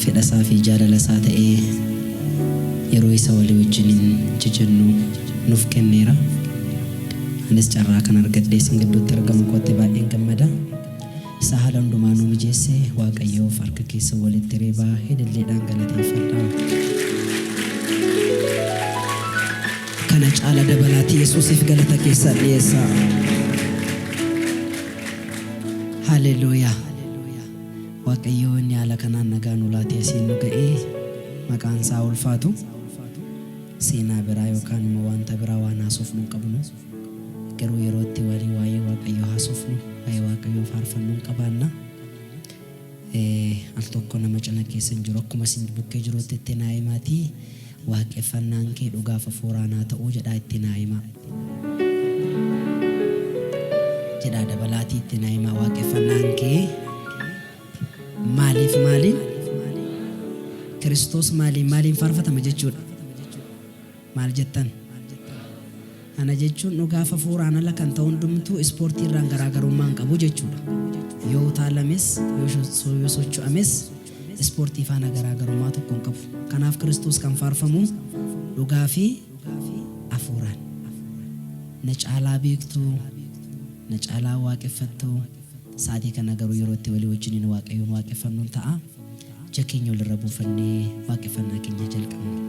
fedhasaa fi jaalalasaa ta'ee yeroo isa walii wajjiniin jajjannu nuuf kenneera. Anis carraa kan argadhee isin gidduutti argamu kootti baay'een gammada. Isa haala hundumaa nu mijeesse Waaqayyoof harka keessa walitti reebaa hidilleedhaan galateeffadhaa. Kana caala dabalatii Yesuusiif galata keessa dhiyeessaa. Haleluuyaa. Waaqayyoon yaala kanaan nagaa nu laatee asiin nu ga'ee maqaan isaa ulfaatu. Seenaa biraa yookaan immoo wanta biraa waan haasofnu hin qabnu. Garuu yeroo itti walii waa'ee Waaqayyoo haasofnu, waa'ee Waaqayyoo faarfannu hin qabaanna. Al tokko nama cina keessa hin jiru akkuma isin bukkee jirutti itti naa himaatii waaqeffannaan kee dhugaaf hafuuraanaa ta'uu jedhaa itti naa himaa. Jedhaa dabalaatii itti naa himaa waaqeffannaan kee maaliif maaliin Kiristoos maaliin faarfatama jechuudha. Maal jettan? Ana jechuun dhugaaf hafuuraan ala kan ta'u hundumtuu ispoortii irraan garaagarummaa hin qabu jechuudha. Yoo utaalames yoo socho'ames ispoortii faana garaagarummaa tokko hin qabu. Kanaaf Kiristoos kan faarfamu dhugaa fi hafuuraan. Na caalaa beektuu, na caalaa waaqeffattuu. Saatii kana garuu yeroo itti walii wajjiniin Waaqayyoon waaqeffannuun ta'a. Ija keenya walirra buufannee waaqeffannaa keenya jalqabna.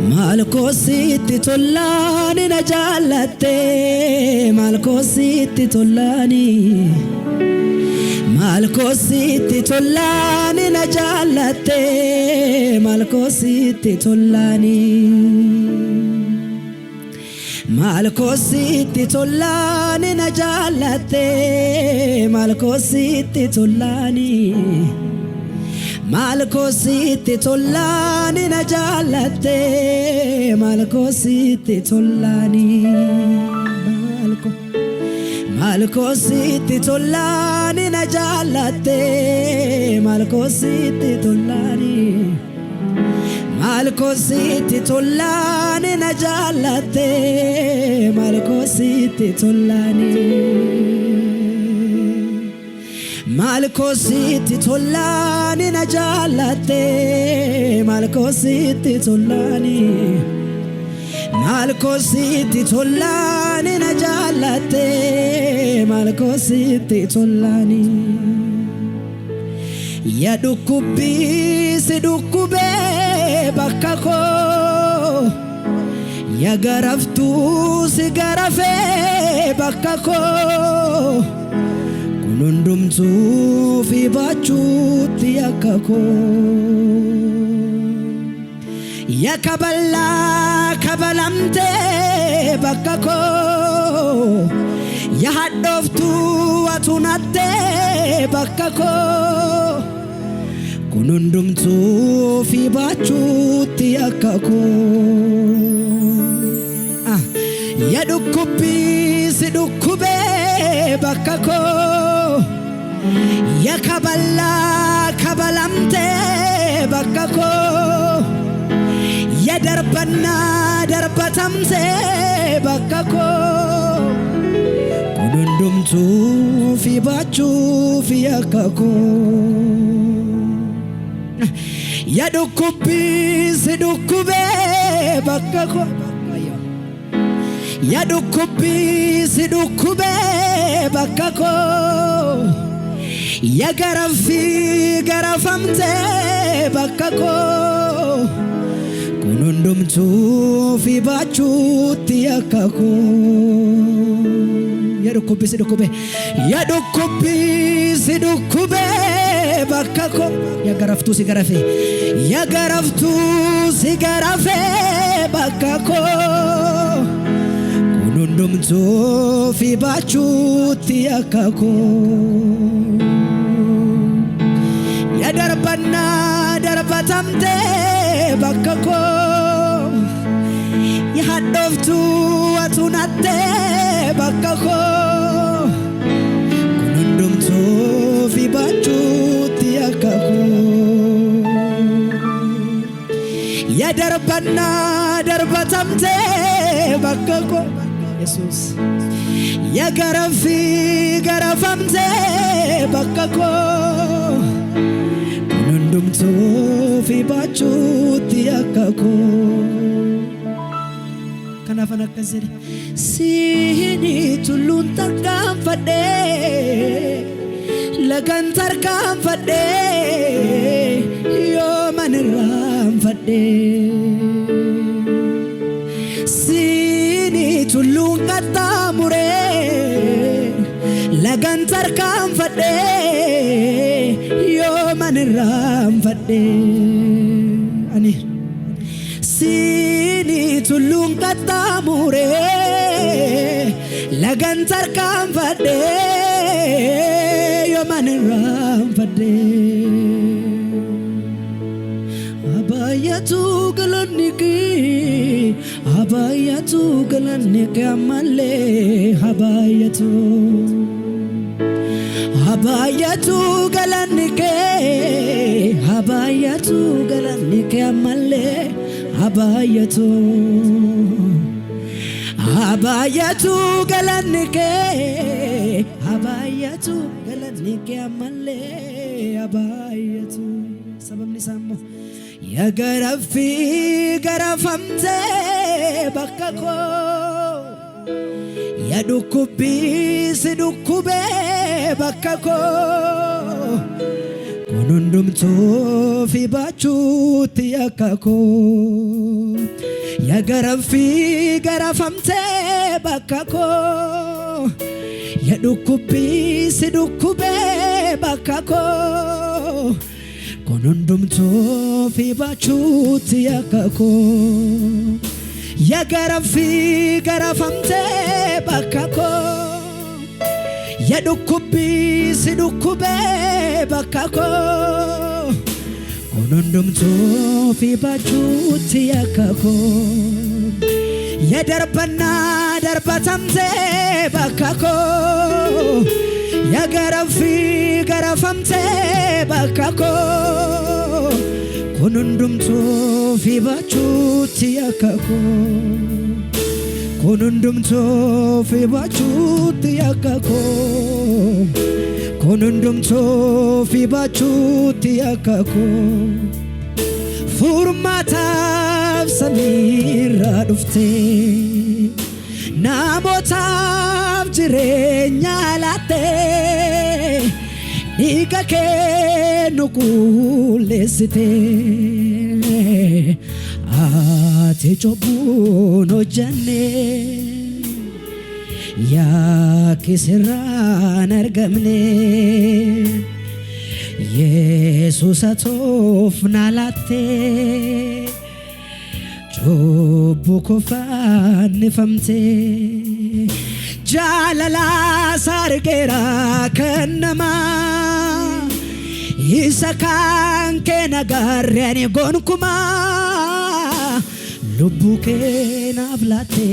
Malkositti tolani na jalatte, malkositti tolani, malkositti tolani na jalatte, malkositti tolani, malkositti tolani na jalatte, malkositti tolani. Malkositti tolani na jalatte, malkositti tolani, malkositti tolani na jalatte, malkositti tolani, malkositti tolani na jalatte, malkositti tolani. Malkositti tolani na jalatte, malkositti tolani, malkositti tolani na jalatte, malkositti tolani. Ya dukkubi si dukkube bakka koo, ya garaftu si garafe bakka koo. Nundumtu fi bachuutti akka koo. Ya kabalamte bakka koo. Ya hadhooftu atunatte bakka koo. Kun hundumtuu fi bachuutti akka koo. Ya dhukkubbi si dhukkube bakka koo. Ya kabalamte bakka koo. Ya darbatamte bakka koo. Kun hundumtuu fi bachuufi akka koo. Ya dhukkubbi si dhukkube bakka koo. Ya dhukkubbi si dhukkube bakka koo. Ya garafamte bakka koo. Kun hundumtuu fi bachuutti akka koo. Ya dhukkubbi si dhukkube, ya dhukkubbi si dhukkube bakka koo. Ya garaftuu si garafe, ya garaftuu si garafe bakka koo. hundumtuu fi baachuutti akka koo yaa darbannaa darbatamtee bakka koo yaa hadhooftuu atuunattee bakka koo kun hundumtuu fi baachuutti akka koo yaa darbannaa darbatamtee bakka koo Yesus ya garafi garafamte bakka koo kunundumtu fi baachuutti akka koo kanaafan akkas jedhe siini tulluun tarkaanfadhe lagan tarkaanfadhe yooman irraanfadhe tulluun qaxxaamure lagan tarkaanfadhe yooman irraanfadhe ani siini tulluun qaxxaamure lagan tarkaanfadhe yooman irraanfadhe abaayatu galaniki abayatu galanike amalle abayatu galanike amalle abayatu galanike amalle abayatu sababni sammo ya garafi garafamte bakka koo ya dukkubi si dukkube bakka koo kun hundumtuu fi baachuutti akka koo ya garafi garafamte bakka koo ya dukkubi si dukkube bakka koo kun hundumtuu fi baachuutti akka koo ya garafi garafamte bakka koo ya dukkubi si dukkube bakka koo kun hundumtuu fi baachuutti akka koo ya darbannaa darbatamte bakka koo ya garafi garafamte bakka koo kun hundumtuu fi baachuutti akka koo kun hundumtuu fi baachuutti akka koo kun hundumtuu fi baachuutti akka koo furmaataaf samiirraa dhufte namootaaf jireenya laatte dhiiga kee nu qulleessite ati cubbuun hojjanne yakkisirraan argamne Yesuus atoof na laatte cubbuu koo fannifamte jaalala sargeera kan namaa isa kan kee nagarre ani gonkumaa lubbuu kee naaf laatte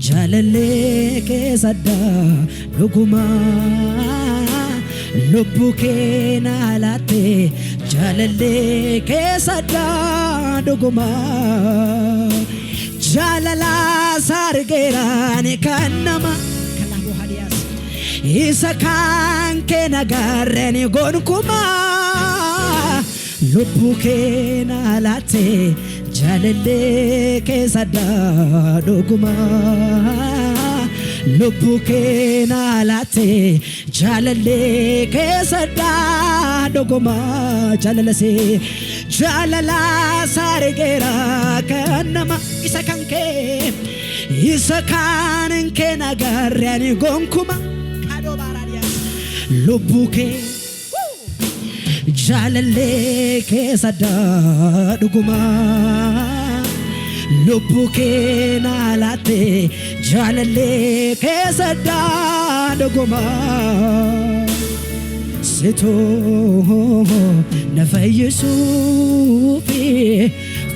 jaalallee kee saddaa dhugumaa lubbuu kee naa laatte jaalallee kee saddaa dhugumaa jaalala sargeera ani kan namaa isa kan kee nagarre ani gonkumaa lubbuu kee naa laatte jaalallee kee saddaa dhugumaa lubbuu kee naa laatte jaalallee kee saddaa dhugumaa jaalala sargeera kan nama isa kan kee nagarre ani gonkumaa lubbuu kee jaalallee kee saddaa dhugumaa lubbuu kee naa laatte jalalle keessa daandogoma situ na fayyisuufi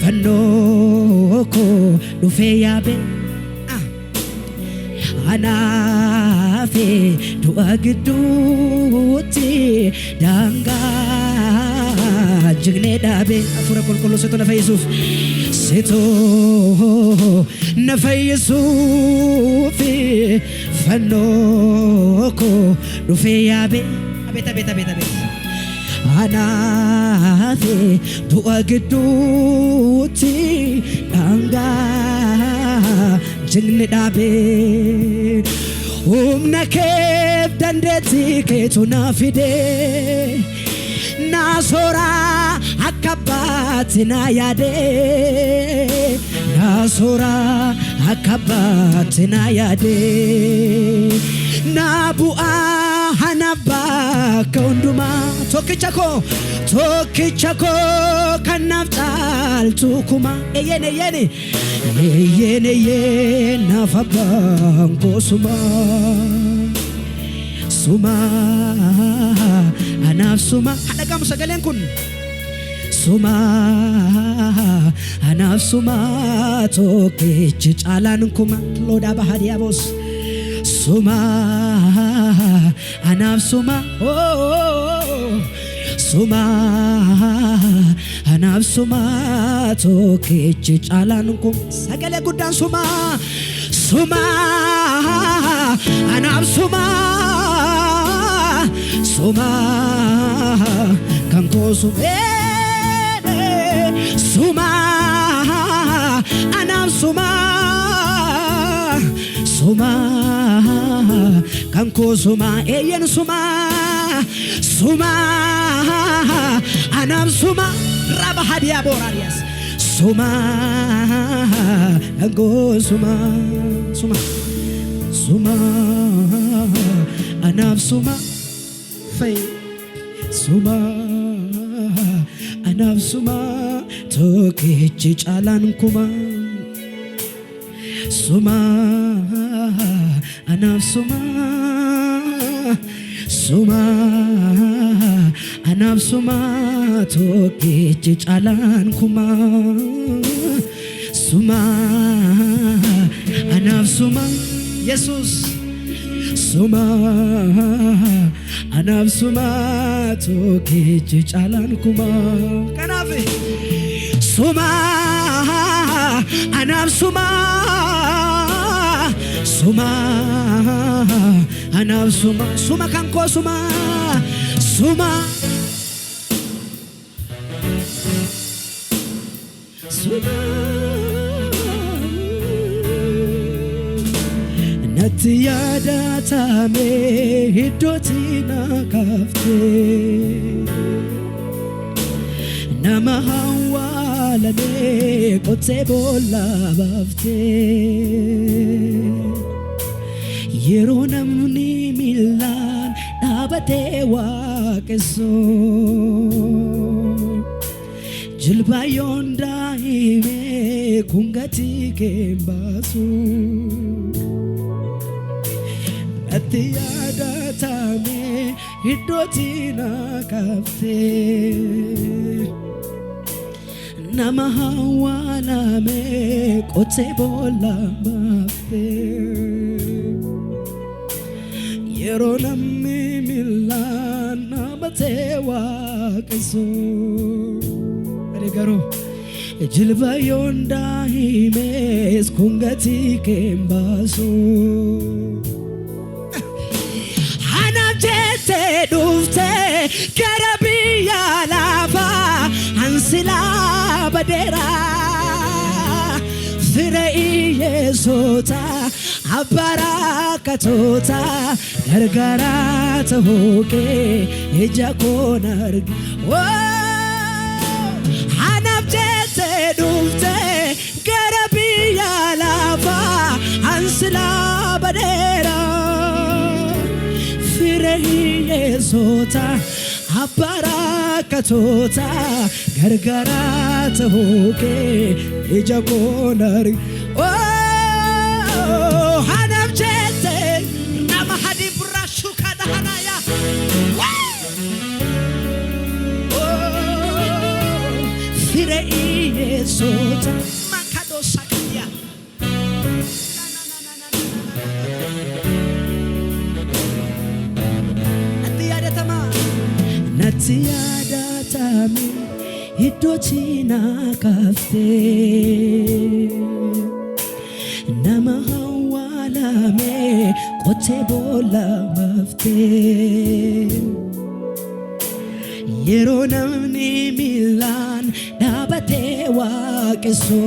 fannoo koo dhufee yaabe anaafi du'a gidduutti daangaa jignee dhaabe hafuura qulqulluu situ na fayyisuuf situ na fayyisuufi fannoo koo dhufee yaabe abeta anaafi du'a gidduutti daangaa jigne dhaabe humna keef dandeettii keetu na fide naasora akka abbaatti na yaade naasora akka abbaatti na yaade na bu'aa hana bakka hundumaa tokkicha koo kan naaf caaltu kuma eyyene naaf abbaan koo suma anaaf suma dhagamu sagaleen kun suma anaaf suma tokkichi caalaan kuma loodaa bahadiyaa boos suma anaaf suma suma anaaf suma tokkichi caalaan kun sagalee guddaan suma anaaf suma kan koo suma anaaf suma kan koo suma eeyyen suma anaaf suma raba hadiyaa booraaliyas suma kan koo suma anaaf suma fay suma anaaf suma tokkichi caalaan kuma suma anaaf suma anaaf suma tokkichi caalaan kuma suma anaaf suma Yesus suma anaaf suma tokkichi caalaan kuma kanaaf suma anaaf suma anaaf suma kan koo suma natti yaadatame iddootti na kaaftee nama hawwaalame qottee boolla baaftee yeroo namni miilaan dhaabatee waaqessoo jilbaayyoon daa'imee kun gatii kee baasu natti yaadatame iddootti na kaaftee nama hawwaalame qottee boolla baaftee yeroo namni miilaan dhaabatee waaqessoo ani garuu jilbaayyoon daa'imees kun gatii kee baasu anaaf jettee dhuftee gara biyya lafaa ansilaa badeera fira iyyeessota abbarakatoota gargaaraa ta'uu kee ija koon arge anaaf jettee dhuftee gara biyya lafaa ansilaa badeera fira hiyyeessota abbarakatoota gargaaraa ta'uu kee ija koon arge Hadi brashu kadahanaya. Fire Yesota makado sakia. Natiada tami hidotina kafte nama hawala me kote bola mafte yero namni milan dabate wakeso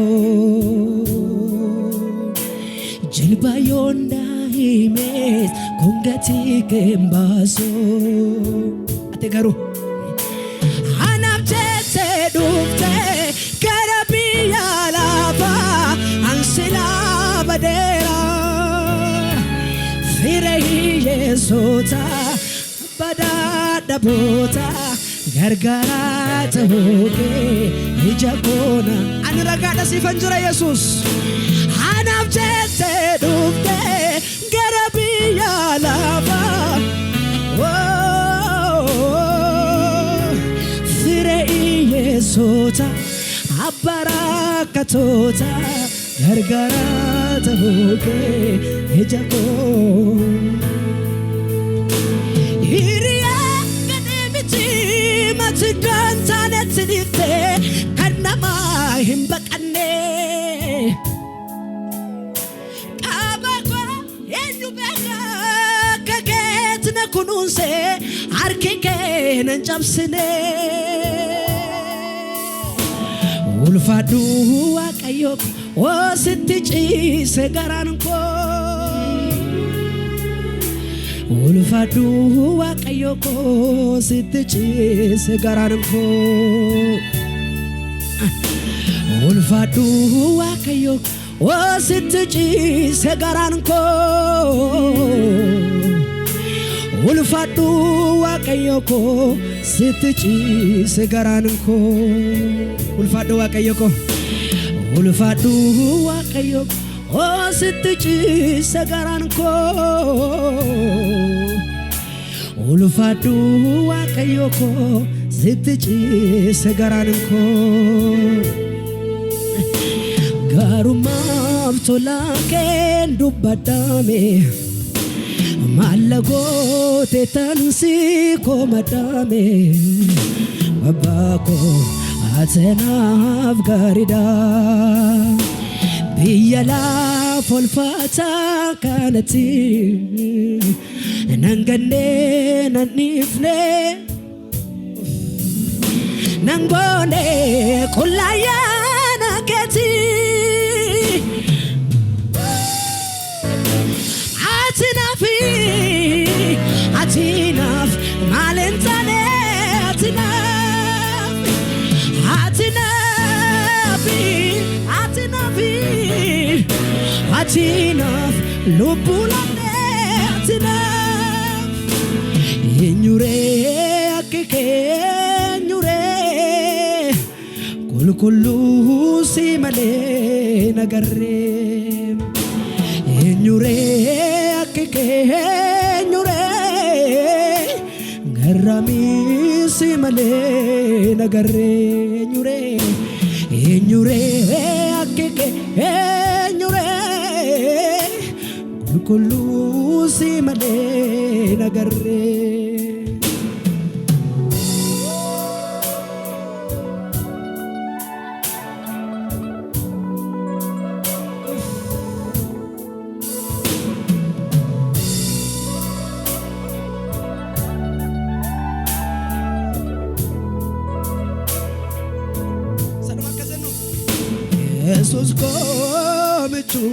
jilba yonda himes kongati kembaso ate garu anabjete dufte karabiya lava ansila badera fire Yesota badada bota gargara tahoke ijagona anragada sifanjura Jesus anabjete dufte karabiya lava Yesota abarakatota gargara tahoke ejako iriya kademiti matiganta netidite kanama himbakane kabako enyubeka kagetna kununse arkeke nanjamsine ulfadu wakayok o sitichi segaranko ulfadu wakayok o sitichi segaranko ulfadu wakayok o sitichi segaranko ulfadu wakayok sitichi segaranko ulfadu wakayoko ulfadu wakayoko o sitichi segaranko ulfadu wakayoko sitichi segaranko garumam tolaken dubadame malagote tansi komadame babako atenaf garida biyala folfata kanati nangane nanifne nangone kulaya naketi atinaf malentane atinaf lubulane atinaf yenyure akeke yenyure kulkullu simale nagarre yenyure akeke yenyure garami simale nagarre yenyure akeke yenyure kullu simale nagarre Jesus komichu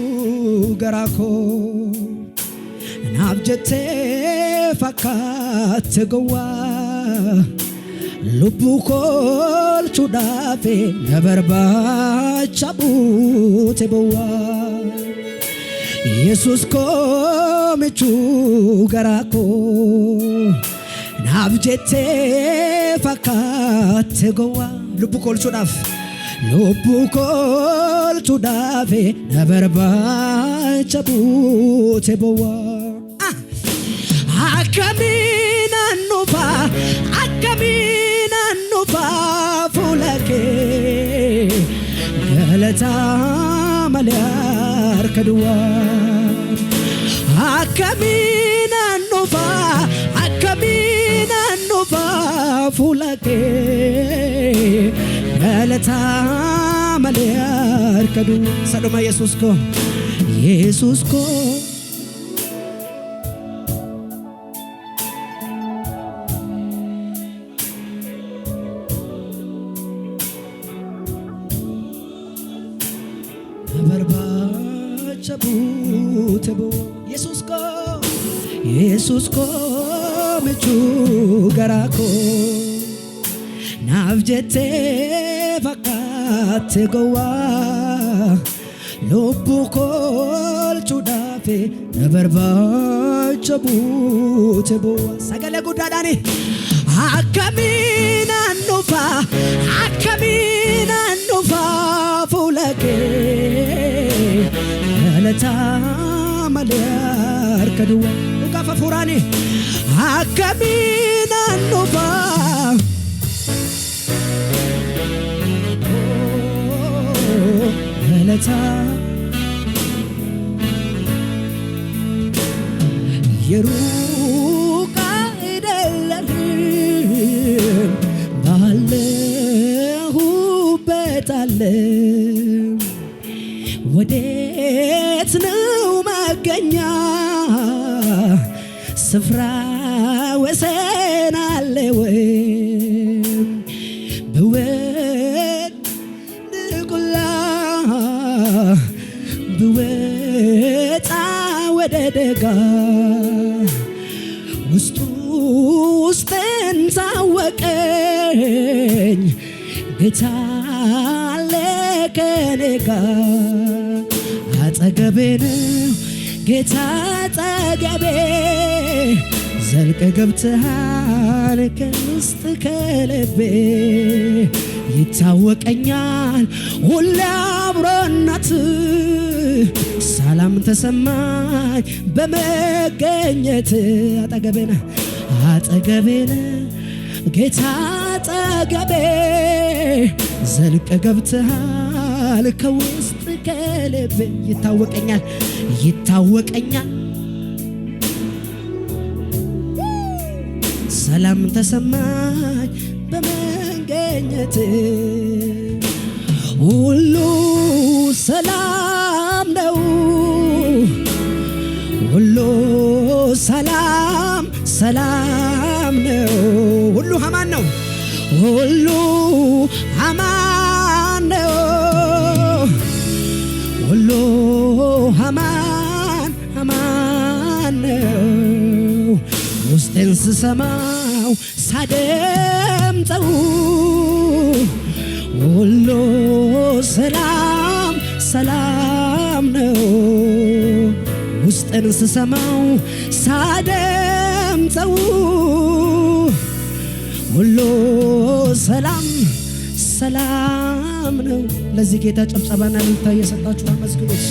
garako nabjete fakat gowa lubukol chudafe nabarba chabute bowa Jesus komichu garako nabjete fakat gowa lubukol chudafe lubukol chudafe nabarba chabute bowa fulake galata malyar kadwa akamina nufa fulake galata malyar kadwa sadoma Jesus ko Jesus ko mechu garako navjete vakat gowa lopukol chudafe nabarba chabutebo sagale gudadani akamina nufa fulake alata malyar kadwa ukafa furani akamina nufa alata yeruka idelahim balahu betalim ወዴት ነው መገኛ ስፍራ ወሰን አለ ወይ ብወድቁላ ብወጣ ወደ ደጋ ውስጥን ታወቀኝ ጌታ አለ ከኔ ጋር አጠገቤ ነው ጌታ አጠገቤ ዘልቀ ገብተሃል ከውስጥ ከልቤ ይታወቀኛል ሁሌ አብሮነት ሰላም ተሰማኝ በመገኘት አጠገቤ ነው ጌታ አጠገቤ ዘልቀ ገብተሃል ከውስጥ ከልቤ ይታወቀኛል ሰላም ተሰማኝ በመገኘት ሁሉ ሰላም ነው ሁሉ ሰላም ነው ሁሉ አማን ነው ሁሉ አማን ነው ሁሉ አማን ነው ውስጤን ስሰማው ሳደምጠው ሁሉ ሰላም ነው ውስጤን ስሰማው ሳደምጠው ሁሉ ሰላም ነው። ለዚህ ጌታ ጨብጨባና እልልታ እየሰጣችሁ አመስግኑት።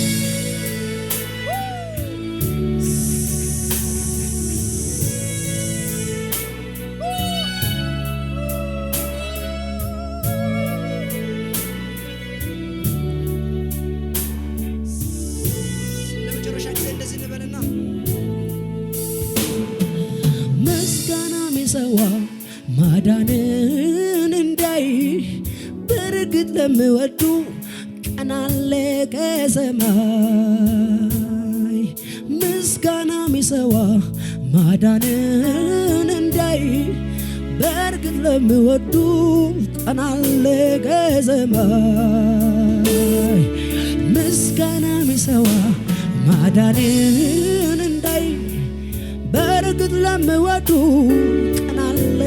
ለመጨረሻ ጊዜ እንደዚህ እንበልና ምስጋና ሚሰዋ ማዳንን እንዳይ በርግጥ ለምወዱ ቀን አለ ከሰማይ ምስጋና ሚሰዋ ማዳንን እንዳይ በርግጥ ለምወዱ ቀን አለ ከሰማይ ምስጋና ሚሰዋ ማዳንን እንዳይ በርግጥ ለምወዱ ቀን አለ